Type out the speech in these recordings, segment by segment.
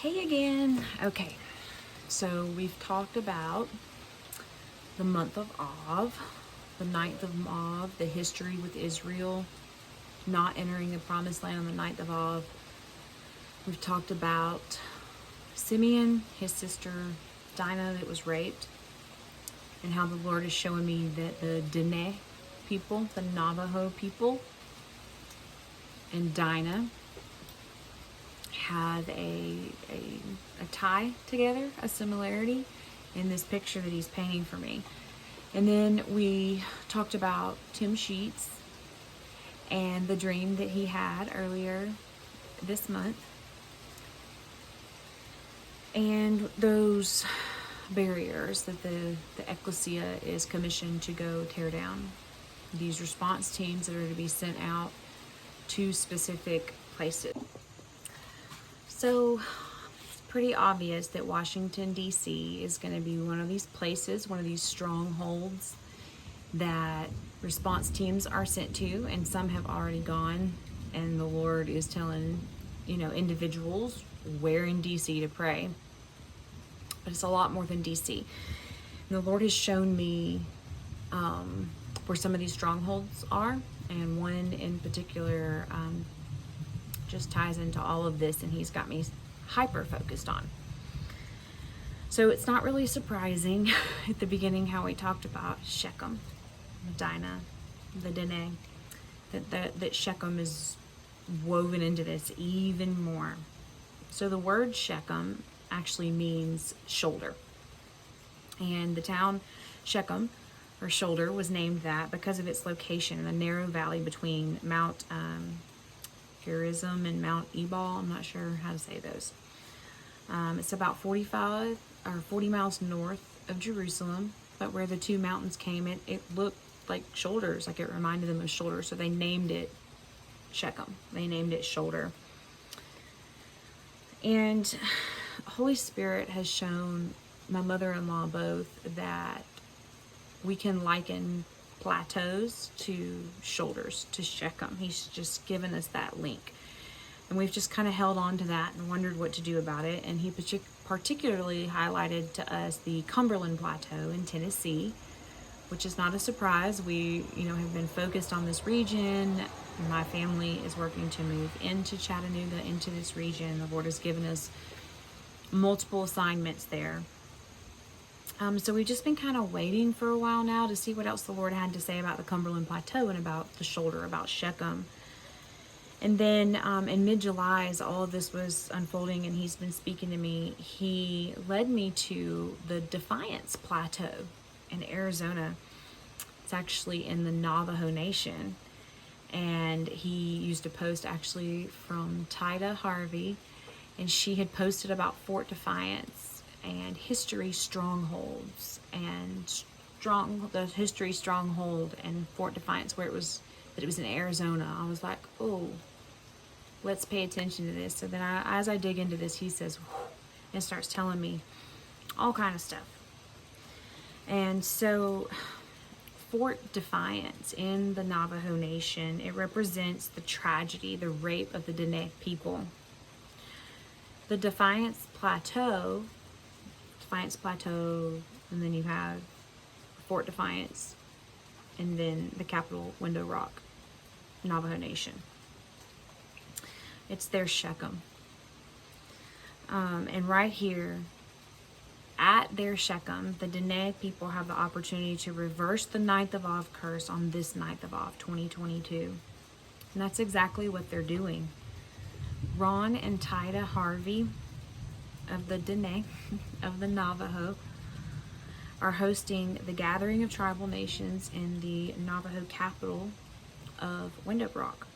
Hey again. Okay, so we've talked about the month of Av, the ninth of Av, the history with Israel not entering the promised land on the ninth of Av. We've talked about Simeon, his sister Dinah that was raped, and how the Lord is showing me that the Dene people, the Navajo people, and Dinah had a tie together, a similarity in this picture that he's painting for me. And then we talked about Tim Sheets and the dream that he had earlier this month, and those barriers that the ecclesia is commissioned to go tear down. These response teams that are to be sent out to specific places. So it's pretty obvious that Washington, D.C. is going to be one of these places, one of these strongholds that response teams are sent to, and some have already gone, and the Lord is telling, individuals where in D.C. to pray. But it's a lot more than D.C. And the Lord has shown me where some of these strongholds are, and one in particular just ties into all of this, and he's got me hyper focused on. So it's not really surprising at the beginning how we talked about Shechem, Dinah, the Dene, that Shechem is woven into this even more. So the word Shechem actually means shoulder, and the town Shechem, or shoulder, was named that because of its location in a narrow valley between Mount Gerizim and Mount Ebal. I'm not sure how to say those. It's about 40 miles north of Jerusalem, but where the two mountains came, it looked like shoulders, like it reminded them of shoulders, so they named it Shechem. They named it shoulder. And Holy Spirit has shown my mother-in-law both that we can liken plateaus to shoulders, to Shechem. He's just given us that link. And we've just kind of held on to that and wondered what to do about it. And he particularly highlighted to us the Cumberland Plateau in Tennessee, which is not a surprise. We, have been focused on this region. My family is working to move into Chattanooga, into this region. The Lord has given us multiple assignments there. So we've just been kind of waiting for a while now to see what else the Lord had to say about the Cumberland Plateau and about the shoulder, about Shechem. And then in mid-July, as all of this was unfolding and he's been speaking to me, he led me to the Defiance Plateau in Arizona. It's actually in the Navajo Nation. And he used a post actually from Tida Harvey, and she had posted about Fort Defiance and history strongholds, and the history stronghold and Fort Defiance, where it was in Arizona. I was like, oh, let's pay attention to this. So then as I dig into this, he says, and starts telling me all kind of stuff. And so Fort Defiance in the Navajo Nation, it represents the tragedy, the rape of the Dene people. The Defiance Plateau, and then you have Fort Defiance, and then the capital, Window Rock, Navajo Nation. It's their Shechem. And right here, at their Shechem, the Dene people have the opportunity to reverse the ninth of Av curse on this ninth of Av, 2022. And that's exactly what they're doing. Ron and Tida Harvey of the Dene, of the Navajo, are hosting the Gathering of Tribal Nations in the Navajo capital of Window Rock,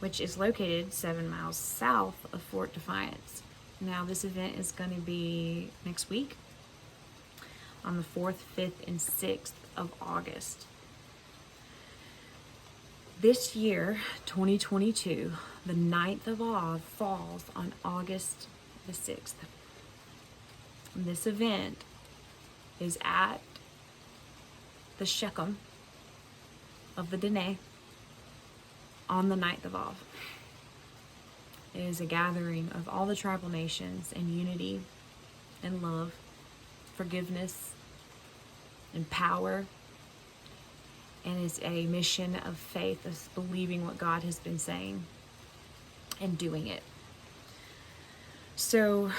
which is located 7 miles south of Fort Defiance. Now, this event is going to be next week on the 4th, 5th, and 6th of August. This year, 2022, the 9th of Av falls on August the 6th. This event is at the Shechem of the Dene on the 9th of Av. It is a gathering of all the tribal nations in unity and love, forgiveness and power. And it's a mission of faith, of believing what God has been saying and doing it. So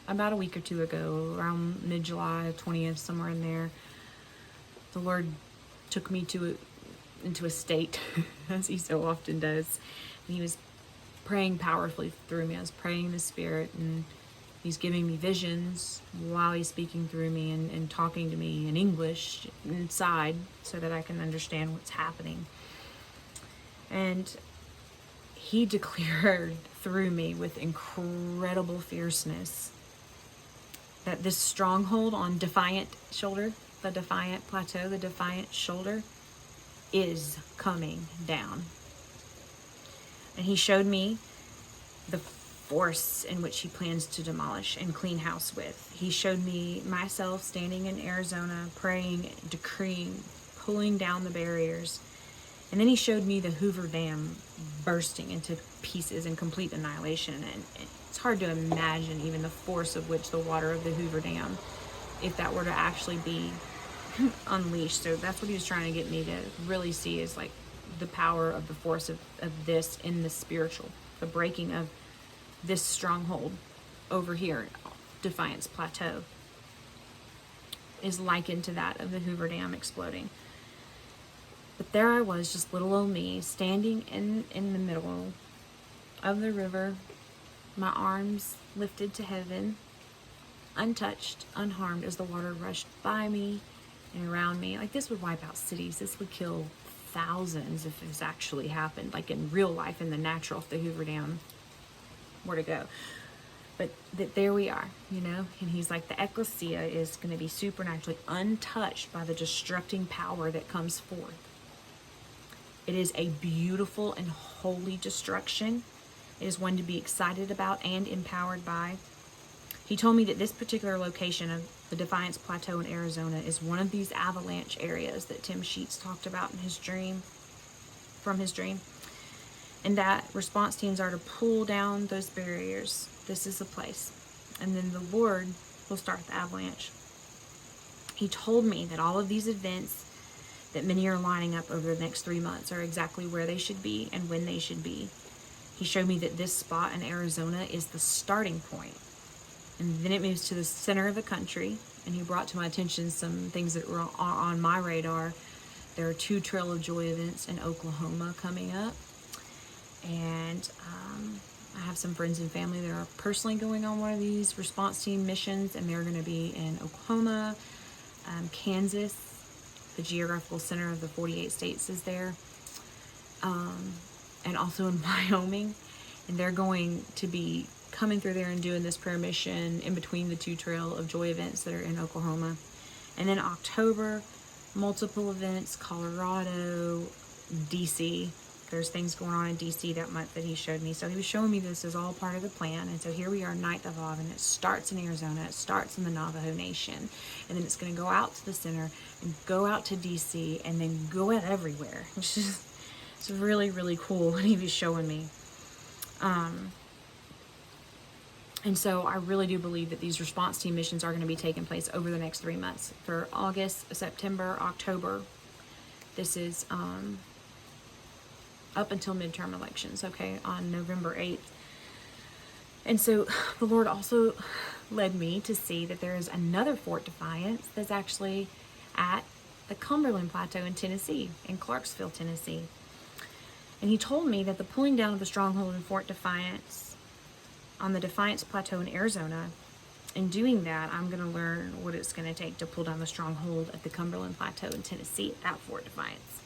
about a week or two ago, around mid-July, 20th, somewhere in there, the Lord took me into a state, as he so often does. And he was praying powerfully through me. I was praying in the Spirit, and he's giving me visions while he's speaking through me and talking to me in English inside so that I can understand what's happening. And he declared through me with incredible fierceness that this stronghold on Defiant shoulder, the Defiant plateau, the Defiant shoulder, is coming down. And he showed me the force in which he plans to demolish and clean house with. He showed me myself standing in Arizona, praying, decreeing, pulling down the barriers. And then he showed me the Hoover Dam bursting into pieces in complete annihilation. And it's hard to imagine even the force of which the water of the Hoover Dam, if that were to actually be unleashed. So that's what he was trying to get me to really see, is like the power of the force of this in the spiritual, the breaking of this stronghold over here, Defiance Plateau, is likened to that of the Hoover Dam exploding. But there I was, just little old me, standing in the middle of the river, my arms lifted to heaven, untouched, unharmed, as the water rushed by me and around me. Like, this would wipe out cities. This would kill thousands if this actually happened, like in real life, in the natural, if the Hoover Dam were to go. But there we are, you know, and he's like, the ecclesia is going to be supernaturally untouched by the destructing power that comes forth. It is a beautiful and holy destruction. It is one to be excited about and empowered by. He told me that this particular location of the Defiance Plateau in Arizona is one of these avalanche areas that Tim Sheets talked about in his dream, from his dream. And that response teams are to pull down those barriers. This is the place. And then the Lord will start the avalanche. He told me that all of these events that many are lining up over the next 3 months are exactly where they should be and when they should be. He showed me that this spot in Arizona is the starting point. And then it moves to the center of the country. And he brought to my attention some things that were on my radar. There are 2 Trail of Joy events in Oklahoma coming up. And I have some friends and family that are personally going on one of these response team missions. And they're going to be in Oklahoma, Kansas. The geographical center of the 48 states is there. And also in Wyoming. And they're going to be coming through there and doing this prayer mission in between the 2 Trail of Joy events that are in Oklahoma. And then October, multiple events, Colorado, DC. There's things going on in DC that month that he showed me. So he was showing me this as all part of the plan. And so here we are, 9th of Av, and it starts in Arizona. It starts in the Navajo Nation. And then it's going to go out to the center and go out to DC and then go out everywhere. Which is, it's really, really cool what he was showing me. And so I really do believe that these response team missions are going to be taking place over the next 3 months. For August, September, October. This is up until midterm elections, okay, on November 8th. And so the Lord also led me to see that there is another Fort Defiance that's actually at the Cumberland Plateau in Tennessee, in Clarksville, Tennessee. And he told me that the pulling down of the stronghold in Fort Defiance on the Defiance Plateau in Arizona, in doing that, I'm going to learn what it's going to take to pull down the stronghold at the Cumberland Plateau in Tennessee at that Fort Defiance.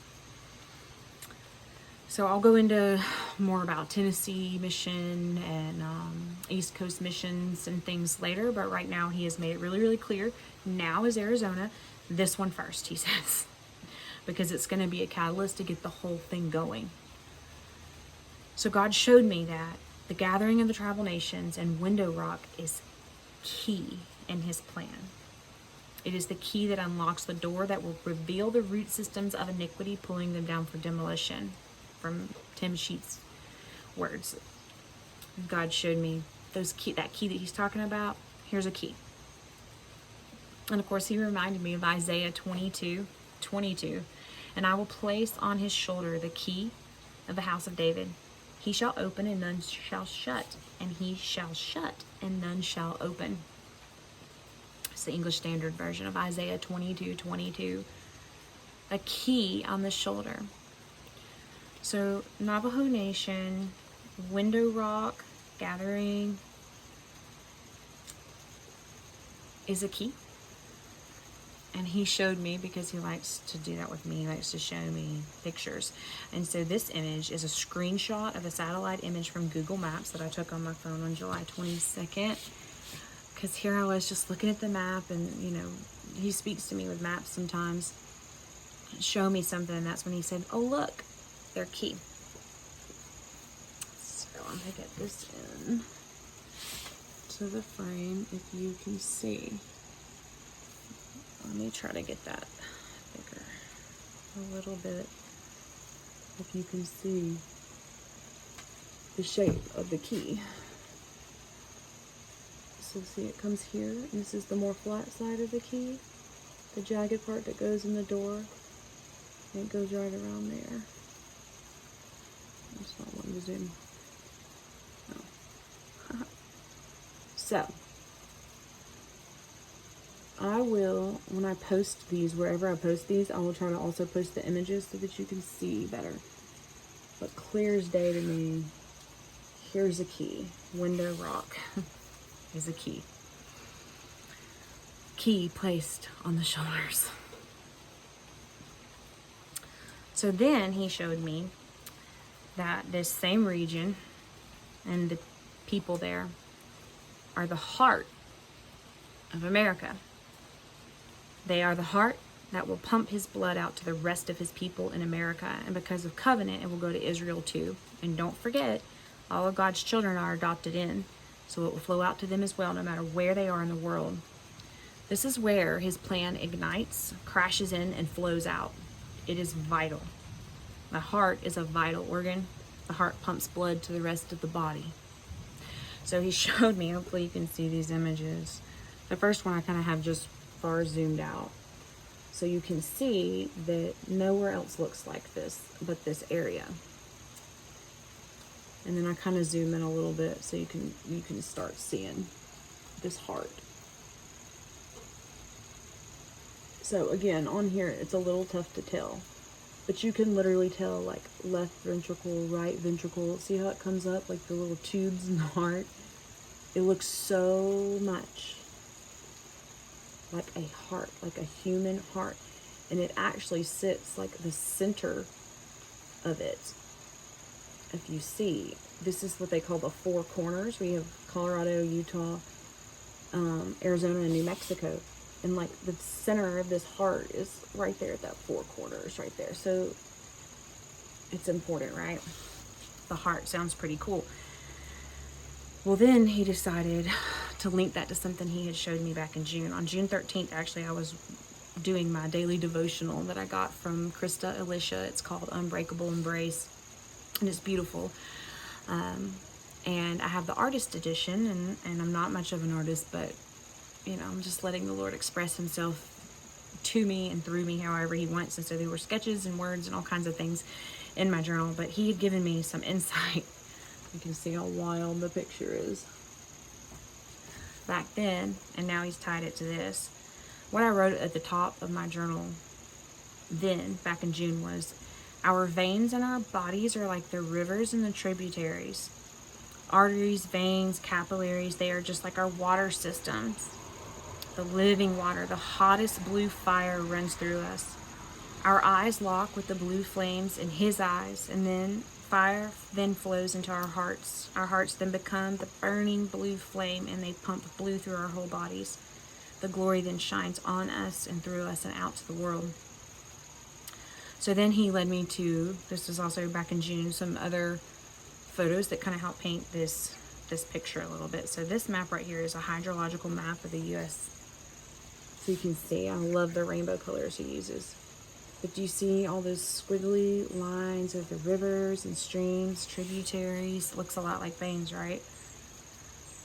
So I'll go into more about Tennessee mission and East Coast missions and things later, but right now he has made it really, really clear. Now is Arizona, this one first, he says, because it's going to be a catalyst to get the whole thing going. So God showed me that the gathering of the tribal nations and Window Rock is key in his plan. It is the key that unlocks the door that will reveal the root systems of iniquity, pulling them down for demolition, from Tim Sheets' words. God showed me that key that he's talking about. Here's a key. And of course, he reminded me of Isaiah 22:22. And I will place on his shoulder the key of the house of David. He shall open and none shall shut, and he shall shut and none shall open. It's the English Standard Version of Isaiah 22:22. A key on the shoulder. So Navajo Nation, Window Rock Gathering is a key. And he showed me, because he likes to do that with me, he likes to show me pictures. And so this image is a screenshot of a satellite image from Google Maps that I took on my phone on July 22nd. Because here I was just looking at the map, and he speaks to me with maps sometimes. Show me something, and that's when he said, oh look, they're key. So I'm going to get this in to the frame if you can see. Let me try to get that bigger a little bit, if you can see the shape of the key. So see, it comes here, and this is the more flat side of the key, the jagged part that goes in the door, and it goes right around there. It's not wanting to zoom. No. So I will, when I post these, wherever I post these, I will try to also post the images so that you can see better. But clear as day to me, here's a key. Window Rock is a key. Key placed on the shoulders. So then he showed me that this same region and the people there are the heart of America. They are the heart that will pump his blood out to the rest of his people in America. And because of covenant, it will go to Israel too. And don't forget, all of God's children are adopted in. So it will flow out to them as well, no matter where they are in the world. This is where his plan ignites, crashes in, and flows out. It is vital. The heart is a vital organ. The heart pumps blood to the rest of the body. So he showed me, hopefully you can see these images. The first one I kind of have just far zoomed out, so you can see that nowhere else looks like this but this area. And then I kind of zoom in a little bit so you can start seeing this heart. So again, on here it's a little tough to tell, but you can literally tell, like, left ventricle, right ventricle. See how it comes up like the little tubes in the heart? It looks so much like a heart, like a human heart. And it actually sits like the center of it. If you see, this is what they call the four corners. We have Colorado, Utah, Arizona, and New Mexico. And like the center of this heart is right there at that four corners right there. So it's important, right? The heart sounds pretty cool. Well, then he decided to link that to something he had showed me back in June. On June 13th, actually, I was doing my daily devotional that I got from Krista Alicia. It's called Unbreakable Embrace, and it's beautiful. And I have the artist edition, and I'm not much of an artist, but, I'm just letting the Lord express himself to me and through me however he wants. And so there were sketches and words and all kinds of things in my journal, but he had given me some insight. You can see how wild the picture is back then, and now he's tied it to this. What I wrote at the top of my journal then, back in June, was, our veins in our bodies are like the rivers and the tributaries. Arteries, veins, capillaries, they are just like our water systems. The living water, the hottest blue fire runs through us. Our eyes lock with the blue flames in his eyes, and then fire then flows into our hearts. Our hearts then become the burning blue flame, and they pump blue through our whole bodies. The glory then shines on us and through us and out to the world. So then he led me to, this is also back in June, some other photos that kind of help paint this picture a little bit. So this map right here is a hydrological map of the U.S. So you can see, I love the rainbow colors he uses. But do you see all those squiggly lines of the rivers and streams, tributaries? Looks a lot like veins, right?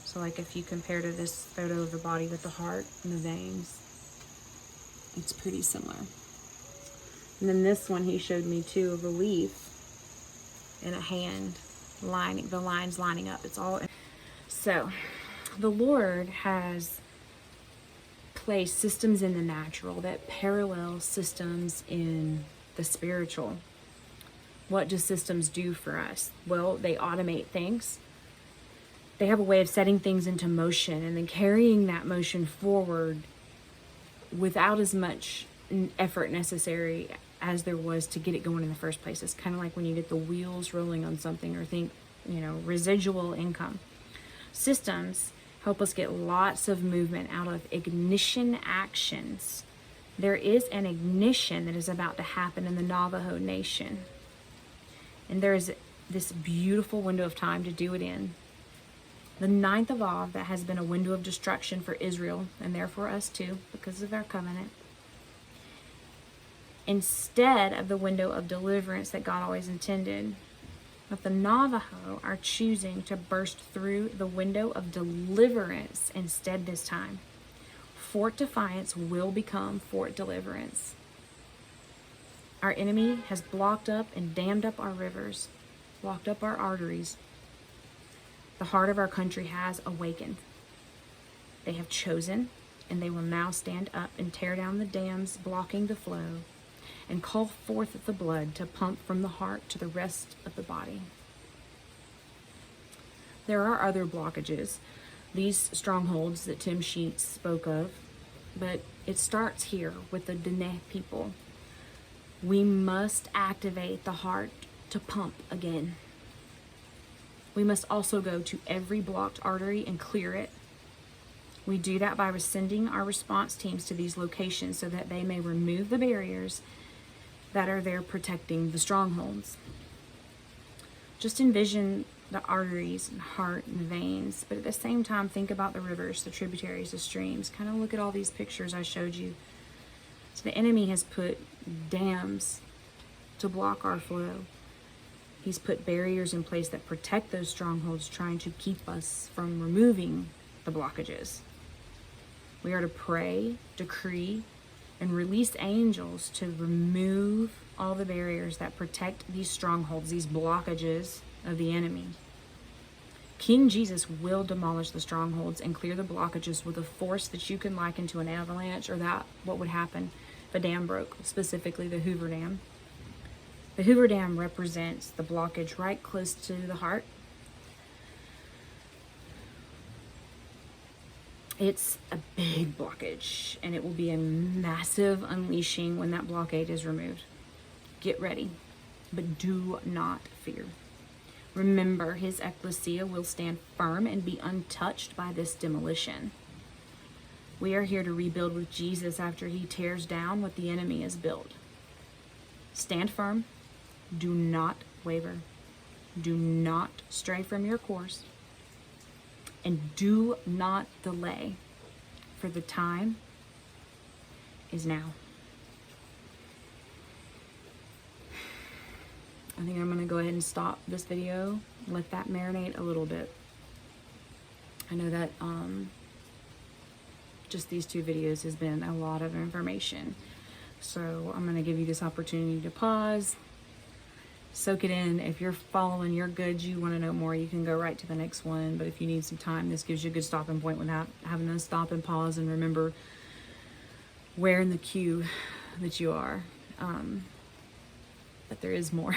So like if you compare to this photo of the body with the heart and the veins, it's pretty similar. And then this one he showed me too, of a leaf and a hand lining, the lines lining up. It's all. So the Lord has placed systems in the natural that parallel systems in the spiritual. What do systems do for us? Well, they automate things. They have a way of setting things into motion and then carrying that motion forward without as much effort necessary as there was to get it going in the first place. It's kind of like when you get the wheels rolling on something, or think, residual income. Systems help us get lots of movement out of ignition actions. There is an ignition that is about to happen in the Navajo Nation. And there is this beautiful window of time to do it in. The 9th of Av, that has been a window of destruction for Israel, and therefore us too, because of our covenant. Instead of the window of deliverance that God always intended. But the Navajo are choosing to burst through the window of deliverance instead this time. Fort Defiance will become Fort Deliverance. Our enemy has blocked up and dammed up our rivers, blocked up our arteries. The heart of our country has awakened. They have chosen, and they will now stand up and tear down the dams blocking the flow, and call forth the blood to pump from the heart to the rest of the body. There are other blockages, these strongholds that Tim Sheets spoke of, but it starts here with the Dene people. We must activate the heart to pump again. We must also go to every blocked artery and clear it. We do that by sending our response teams to these locations so that they may remove the barriers that are there protecting the strongholds. Just envision the arteries and heart and veins, but at the same time think about the rivers, the tributaries, the streams. Kind of look at all these pictures I showed you. So the enemy has put dams to block our flow. He's put barriers in place that protect those strongholds, trying to keep us from removing the blockages. We are to pray, decree, and release angels to remove all the barriers that protect these strongholds, these blockages of the enemy. King Jesus will demolish the strongholds and clear the blockages with a force that you can liken to an avalanche, or that what would happen if a dam broke, specifically the Hoover Dam. The Hoover Dam represents the blockage right close to the heart. It's a big blockage, and it will be a massive unleashing when that blockade is removed. Get ready, but do not fear. Remember, his ecclesia will stand firm and be untouched by this demolition. We are here to rebuild with Jesus after he tears down what the enemy has built. Stand firm. Do not waver. Do not stray from your course. And do not delay, for the time is now. I think I'm going to go ahead and stop this video, let that marinate a little bit. I know that just these 2 videos has been a lot of information. So I'm going to give you this opportunity to pause, soak it in. If you're following, you're good, you want to know more, you can go right to the next one. But if you need some time, this gives you a good stopping point without having to stop and pause and remember where in the queue that you are. But there is more.